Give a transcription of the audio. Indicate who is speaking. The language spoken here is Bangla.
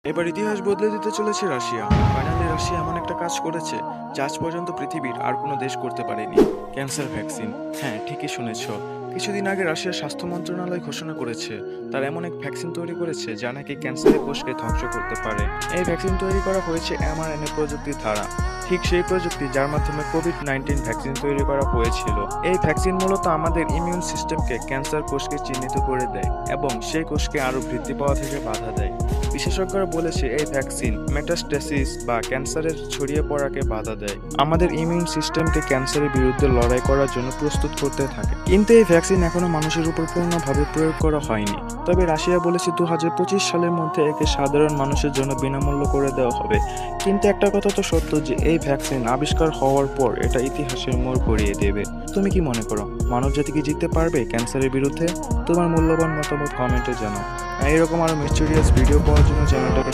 Speaker 1: এবার ইতিহাস বদলে দিতে চলেছে রাশিয়া। ফাইনালি রাশিয়া এমন একটা কাজ করেছে যা আজ পর্যন্ত পৃথিবীর আর কোনো দেশ করতে পারেনি। Cancer vaccine. হ্যাঁ, ঠিকই শুনেছ। কিছুদিন আগে রাশিয়ার স্বাস্থ্য মন্ত্রণালয় ঘোষণা করেছে তারা এমন এক ভ্যাকসিন তৈরি করেছে যা নাকি ক্যান্সারের কোষকে ধ্বংস করতে পারে। এই ভ্যাকসিন তৈরি করা হয়েছে mRNA প্রযুক্তির দ্বারা, ঠিক সেই প্রযুক্তি যার মাধ্যমে কোভিড-19 ভ্যাকসিন তৈরি করা হয়েছিল। এই ভ্যাকসিন মূলত আমাদের ইমিউন সিস্টেমকে ক্যান্সার কোষকে চিহ্নিত করে দেয় এবং সেই কোষকে আরও বৃদ্ধি পাওয়া থেকে বাধা দেয়। বিশেষজ্ঞরা বলেছে এই ভ্যাকসিন মেটাস্টেসিস বা ক্যান্সারের ছড়িয়ে পড়াকে বাধা দেয়, আমাদের ইমিউন সিস্টেমকে ক্যান্সারের বিরুদ্ধে লড়াই করার জন্য প্রস্তুত করতে থাকে। কিন্তু এই ভ্যাকসিন এখনো মানুষের উপর পূর্ণভাবে প্রয়োগ করা হয়নি। তবে রাশিয়া বলেছে 2025 সালের মধ্যে একে সাধারণ মানুষের জন্য বিনামূল্য করে দেওয়া হবে। কিন্তু একটা কথা তো সত্য যে এই ভ্যাকসিন আবিষ্কার হওয়ার পর এটা ইতিহাসের মোড় ঘুরিয়ে দেবে। তুমি কি মনে করো, মানবজাতি কি জিততে পারবে ক্যান্সারের বিরুদ্ধে? তোমার মূল্যবান মতামত কমেন্টে জানাও। এরকম আরো মিস্টেরিয়াস ভিডিও পাওয়ার জন্য চ্যানেলটাকে